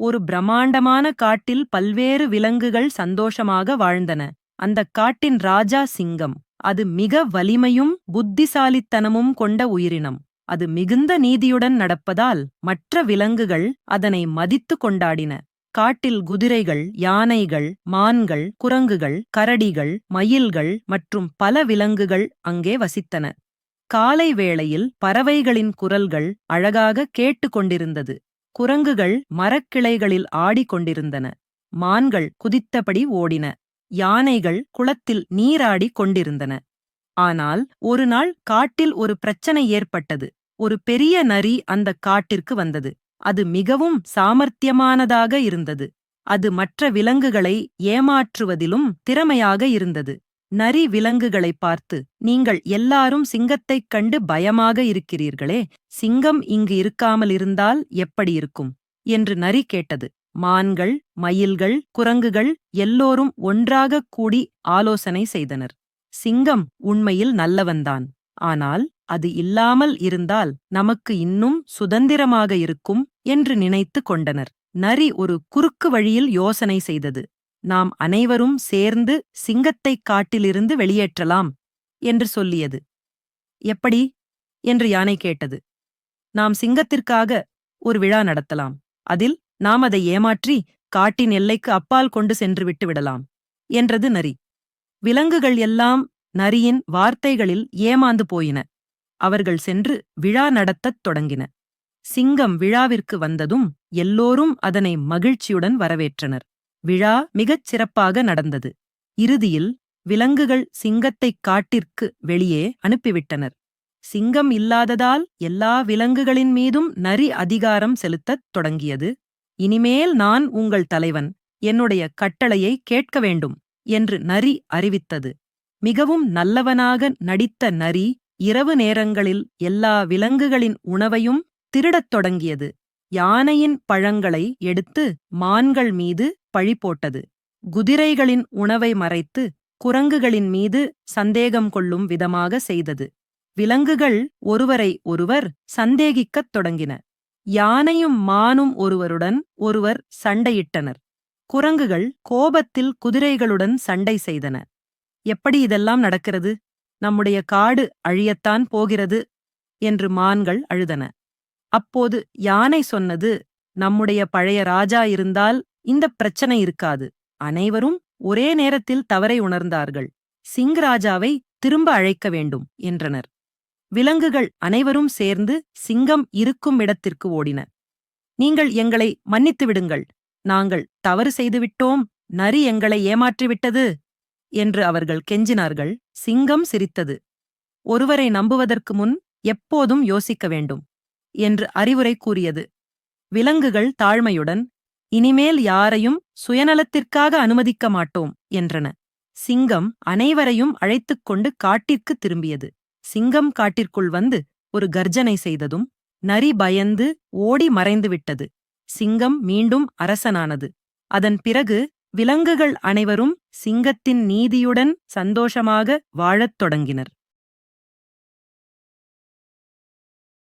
ஒரு பிரம்மாண்டமான காட்டில் பல்வேறு விலங்குகள் சந்தோஷமாக வாழ்ந்தன. அந்தக் காட்டின் ராஜா சிங்கம். அது மிக வலிமையும் புத்திசாலித்தனமும் கொண்ட உயிரினம். அது மிகுந்த நீதியுடன் நடப்பதால் மற்ற விலங்குகள் அதனை மதித்து கொண்டாடின. காட்டில் குதிரைகள், யானைகள், மான்கள், குரங்குகள், கரடிகள், மயில்கள் மற்றும் பல விலங்குகள் அங்கே வசித்தன. காலை வேளையில் பறவைகளின் குரல்கள் அழகாக கேட்டுக்கொண்டிருந்தது. குரங்குகள் மரக்கிளைகளில் ஆடிக்கொண்டிருந்தன. மான்கள் குதித்தபடி ஓடின. யானைகள் குளத்தில் நீராடிக் கொண்டிருந்தன. ஆனால் ஒருநாள் காட்டில் ஒரு பிரச்சனை ஏற்பட்டது. ஒரு பெரிய நரி அந்தக் காட்டிற்கு வந்தது. அது மிகவும் சாமர்த்தியமானதாக இருந்தது. அது மற்ற விலங்குகளை ஏமாற்றுவதிலும் திறமையாக இருந்தது. நரி விலங்குகளைப் பார்த்து, நீங்கள் எல்லாரும் சிங்கத்தைக் கண்டு பயமாக இருக்கிறீர்களே, சிங்கம் இங்கு இருக்காமல் இருந்தால் எப்படி இருக்கும் என்று நரி கேட்டது. மான்கள், மயில்கள், குரங்குகள் எல்லோரும் ஒன்றாகக் கூடி ஆலோசனை செய்தனர். சிங்கம் உண்மையில் நல்லவன்தான். ஆனால் அது இல்லாமல் இருந்தால் நமக்கு இன்னும் சுதந்திரமாக இருக்கும் என்று நினைத்து கொண்டனர். நரி ஒரு குறுக்கு வழியில் யோசனை செய்தது. நாம் அனைவரும் சேர்ந்து சிங்கத்தைக் காட்டிலிருந்து வெளியேற்றலாம் என்று சொல்லியது. எப்படி என்று யானை கேட்டது. நாம் சிங்கத்திற்காக ஒரு விழா நடத்தலாம். அதில் நாம் அதை ஏமாற்றி காட்டின் எல்லைக்கு அப்பால் கொண்டு சென்று விட்டு விடலாம் என்றது நரி. விலங்குகள் எல்லாம் நரியின் வார்த்தைகளில் ஏமாந்து போயின. அவர்கள் சென்று விழா நடத்தத் தொடங்கின. சிங்கம் விழாவிற்கு வந்ததும் எல்லோரும் அதனை மகிழ்ச்சியுடன் வரவேற்றனர். விழா மிகச் சிறப்பாக நடந்தது. இறுதியில் விலங்குகள் சிங்கத்தைக் காட்டிற்கு வெளியே அனுப்பிவிட்டனர். சிங்கம் இல்லாததால் எல்லா விலங்குகளின் மீதும் நரி அதிகாரம் செலுத்தத் தொடங்கியது. இனிமேல் நான் உங்கள் தலைவன், என்னுடைய கட்டளையை கேட்க வேண்டும் என்று நரி அறிவித்தது. மிகவும் நல்லவனாக நடித்த நரி இரவு நேரங்களில் எல்லா விலங்குகளின் உணவையும் திருடத் தொடங்கியது. யானையின் பழங்களை எடுத்து மான்கள் மீது பழி போட்டது. குதிரைகளின் உணவை மறைத்து குரங்குகளின் மீது சந்தேகம் கொள்ளும் விதமாக செய்தது. விலங்குகள் ஒருவரை ஒருவர் சந்தேகிக்கத் தொடங்கின. யானையும் மானும் ஒருவருடன் ஒருவர் சண்டையிட்டனர். குரங்குகள் கோபத்தில் குதிரைகளுடன் சண்டை செய்தன. எப்படி இதெல்லாம் நடக்கிறது? நம்முடைய காடு அழியத்தான் போகிறது என்று மான்கள் அழுதன. அப்போது யானை சொன்னது, நம்முடைய பழைய ராஜா இருந்தால் இந்த பிரச்சனை இருக்காது. அனைவரும் ஒரே நேரத்தில் தவறை உணர்ந்தார்கள். சிங்கராஜாவை திரும்ப அழைக்க வேண்டும் என்றனர். விலங்குகள் அனைவரும் சேர்ந்து சிங்கம் இருக்கும் இடத்திற்கு ஓடின. நீங்கள் எங்களை மன்னித்து விடுங்கள், நாங்கள் தவறு செய்துவிட்டோம், நரி எங்களை ஏமாற்றிவிட்டது என்று அவர்கள் கெஞ்சினார்கள். சிங்கம் சிரித்தது. ஒருவரை நம்புவதற்கு முன் எப்போதும் யோசிக்க வேண்டும் என்று அறிவுரை கூறியது. விலங்குகள் தாழ்மையுடன், இனிமேல் யாரையும் சுயநலத்திற்காக அனுமதிக்க மாட்டோம் என்றன. சிங்கம் அனைவரையும் அழைத்துக் கொண்டு காட்டிற்கு திரும்பியது. சிங்கம் காட்டிற்குள் வந்து ஒரு கர்ஜனை செய்ததும் நரி பயந்து ஓடி மறைந்துவிட்டது. சிங்கம் மீண்டும் அரசனானது. அதன் பிறகு விலங்குகள் அனைவரும் சிங்கத்தின் நீதியுடன் சந்தோஷமாக வாழத் தொடங்கினர்.